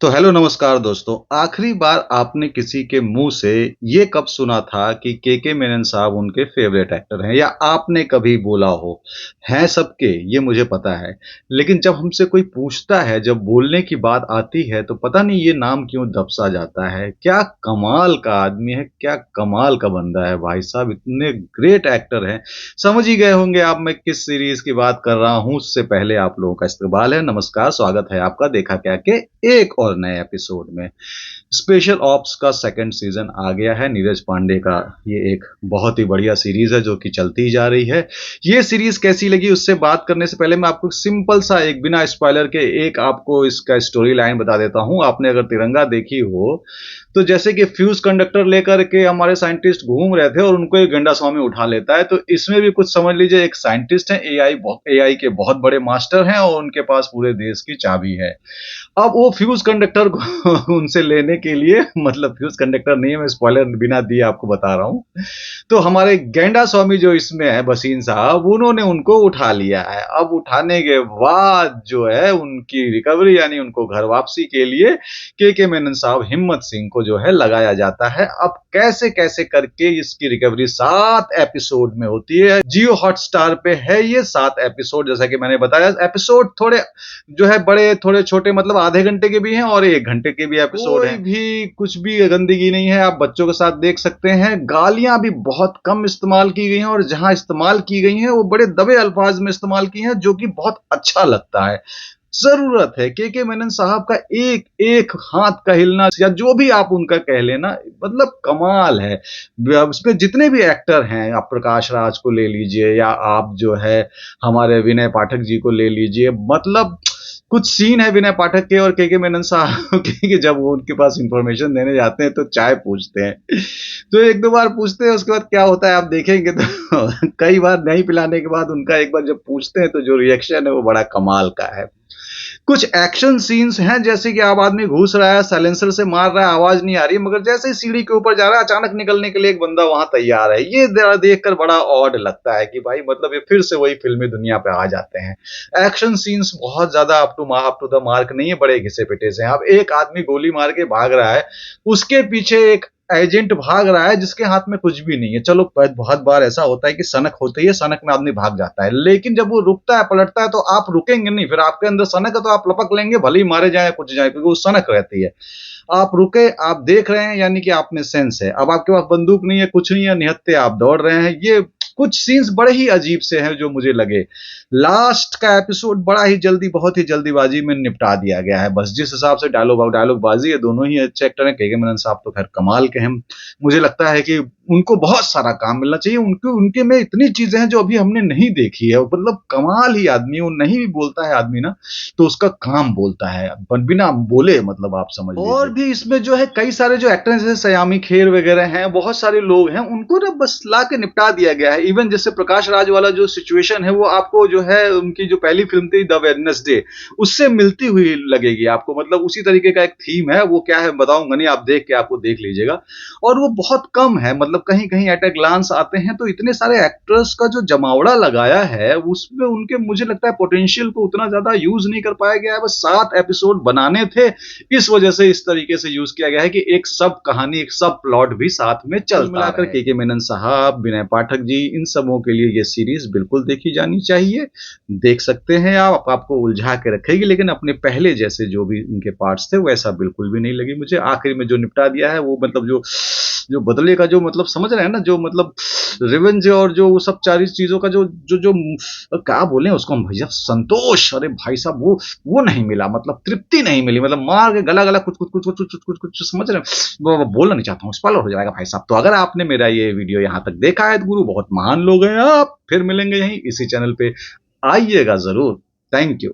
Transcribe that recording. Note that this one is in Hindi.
तो हेलो नमस्कार दोस्तों। आखिरी बार आपने किसी के मुंह से ये कब सुना था कि के मेनन साहब उनके फेवरेट एक्टर हैं, या आपने कभी बोला हो? हैं सबके, ये मुझे पता है। लेकिन जब हमसे कोई पूछता है, जब बोलने की बात आती है, तो पता नहीं ये नाम क्यों दबसा जाता है। क्या कमाल का आदमी है, क्या कमाल का बंदा है भाई साहब, इतने ग्रेट एक्टर हैं। समझ ही गए होंगे आप मैं किस सीरीज की बात कर रहा हूं। उससे पहले आप लोगों का इस्तकबाल है, नमस्कार, स्वागत है आपका देखा क्या के एक और नए एपिसोड में। स्पेशल ऑप्स का सेकंड सीजन आ गया है, नीरज पांडे का। ये एक बहुत ही बढ़िया सीरीज है जो कि चलती ही जा रही है। ये सीरीज कैसी लगी उससे बात करने से पहले मैं आपको सिंपल सा एक बिना स्पॉइलर के एक आपको इसका स्टोरी लाइन बता देता हूं। आपने अगर तिरंगा देखी हो तो जैसे कि फ्यूज कंडक्टर लेकर के हमारे साइंटिस्ट घूम रहे थे और उनको एक गंडा स्वामी उठा लेता है, तो इसमें भी कुछ समझ लीजिए। एक साइंटिस्ट है, एआई के बहुत बड़े मास्टर हैं और उनके पास पूरे देश की चाबी है। अब वो फ्यूज कंडक्टर को उनसे लेने के लिए, मतलब फ्यूज कंडक्टर नहीं है, मैं स्पॉइलर बिना दिए आपको बता रहा हूं। तो हमारे गेंडा स्वामी जो इसमें है, बसीन साहब, उन्होंने उनको उठा लिया है। अब उठाने के बाद जो है उनकी रिकवरी, यानी उनको घर वापसी के लिए के मेनन साहब हिम्मत सिंह को जो है लगाया जाता है। अब कैसे कैसे करके इसकी रिकवरी 7 एपिसोड में होती है। जियो हॉटस्टार पे है ये 7 एपिसोड। जैसा कि मैंने बताया, एपिसोड थोड़े जो है बड़े थोड़े छोटे, मतलब आधे घंटे के भी हैं और 1 घंटे के भी एपिसोड हैं। भी कुछ भी गंदगी नहीं है, आप बच्चों के साथ देख सकते हैं। गालियां भी बहुत कम इस्तेमाल की गई हैं और जहां इस्तेमाल की गई हैं वो बड़े दबे अल्फाज में इस्तेमाल की हैं, जो कि बहुत अच्छा लगता है। जरूरत है के मेनन साहब का एक एक हाथ का हिलना, या जो भी आप उनका कह लेना, मतलब कमाल है। उसमें जितने भी एक्टर हैं, आप प्रकाश राज को ले लीजिए या आप जो है हमारे विनय पाठक जी को ले लीजिए। मतलब कुछ सीन है विनय पाठक के और के मेनन साहब के कि जब वो उनके पास इंफॉर्मेशन देने जाते हैं तो चाय पूछते हैं। तो एक दो बार पूछते हैं, उसके बाद क्या होता है आप देखेंगे तो कई बार नहीं पिलाने के बाद उनका एक बार जब पूछते हैं तो जो रिएक्शन है वो बड़ा कमाल का है। कुछ एक्शन सीन्स हैं, जैसे कि अब आदमी घुस रहा है, साइलेंसर से मार रहा है, आवाज नहीं आ रही, मगर जैसे ही सीढ़ी के ऊपर जा रहा है अचानक निकलने के लिए एक बंदा वहां तैयार है। ये देखकर बड़ा ऑड लगता है कि भाई मतलब ये फिर से वही फिल्मी दुनिया पे आ जाते हैं। एक्शन सीन्स बहुत ज्यादा अप टू द मार्क नहीं है, बड़े घिसे पिटे से। अब एक आदमी गोली मार के भाग रहा है, उसके पीछे एक एजेंट भाग रहा है जिसके हाथ में कुछ भी नहीं है। चलो बहुत बार ऐसा होता है कि सनक होती है, सनक में आदमी भाग जाता है, लेकिन जब वो रुकता है पलटता है तो आप रुकेंगे नहीं। फिर आपके अंदर सनक है तो आप लपक लेंगे, भले ही मारे जाए कुछ जाए, क्योंकि वो सनक रहती है। आप रुके, आप देख रहे हैं, यानी कि आप में सेंस है। अब आपके पास बंदूक नहीं है, कुछ नहीं है, निहत्ते आप दौड़ रहे हैं। ये कुछ सीन्स बड़े ही अजीब से हैं जो मुझे लगे। लास्ट का एपिसोड बड़ा ही जल्दी, बहुत ही जल्दीबाजी में निपटा दिया गया है। बस जिस हिसाब से डायलॉग बाजी है, दोनों ही अच्छे एक्टर हैं। के मेनन साहब तो खैर कमाल के हैं। मुझे लगता है कि उनको बहुत सारा काम मिलना चाहिए। उनके उनके में इतनी चीजें हैं जो अभी हमने नहीं देखी है। मतलब कमाल ही आदमी। वो नहीं भी बोलता है आदमी ना, तो उसका काम बोलता है बिना बोले, मतलब आप समझ लीजिए। और भी इसमें जो है कई सारे जो एक्टर हैं, जैसे सयामी खेर वगैरह हैं, बहुत सारे लोग हैं, उनको ना बस ला के निपटा दिया गया है। इवन जैसे प्रकाश राज वाला जो सिचुएशन है, वो आपको जो है उनकी जो पहली फिल्म थी द वेडनेसडे, उससे मिलती हुई लगेगी आपको। मतलब उसी तरीके का एक थीम है। वो क्या है बताऊंगा नहीं, आप देख के आपको देख लीजिएगा। और वो बहुत कम है, मतलब कहीं कहीं एट ए ग्लांस आते हैं। तो इतने सारे एक्टर्स का जो जमावड़ा लगाया है उसमें उनके, मुझे लगता है पोटेंशियल को उतना ज्यादा यूज नहीं कर पाया गया है। बस 7 एपिसोड बनाने थे, इस वजह से इस तरीके से यूज किया गया है कि एक सब कहानी, एक सब प्लॉट भी साथ में चलता मिलाकर के मेनन साहब, विनय पाठक जी, इन सबों के लिए ये सीरीज बिल्कुल देखी जानी चाहिए। देख सकते हैं आपको उलझा के रखेगी, लेकिन अपने पहले जैसे जो भी उनके पार्ट्स थे वैसा बिल्कुल भी नहीं लगी मुझे। आखिर में जो निपटा दिया है वो, मतलब जो जो बदले का जो, मतलब समझ रहे हैं ना, जो मतलब रिवेंज और जो वो सब सारी चीजों का जो जो जो क्या बोले उसको हम भैया, संतोष, अरे भाई साहब वो नहीं मिला। मतलब तृप्ति नहीं मिली। मतलब मार के गला गला कुछ कुछ कुछ कुछ कुछ कुछ कुछ समझ रहे हैं। वो बोलना नहीं चाहता हूँ, स्पॉइलर हो जाएगा भाई साहब। तो अगर आपने मेरा ये वीडियो यहाँ तक देखा है तो गुरु बहुत महान लोग हैं आप। फिर मिलेंगे यहीं इसी चैनल पे, आइएगा जरूर। Thank you.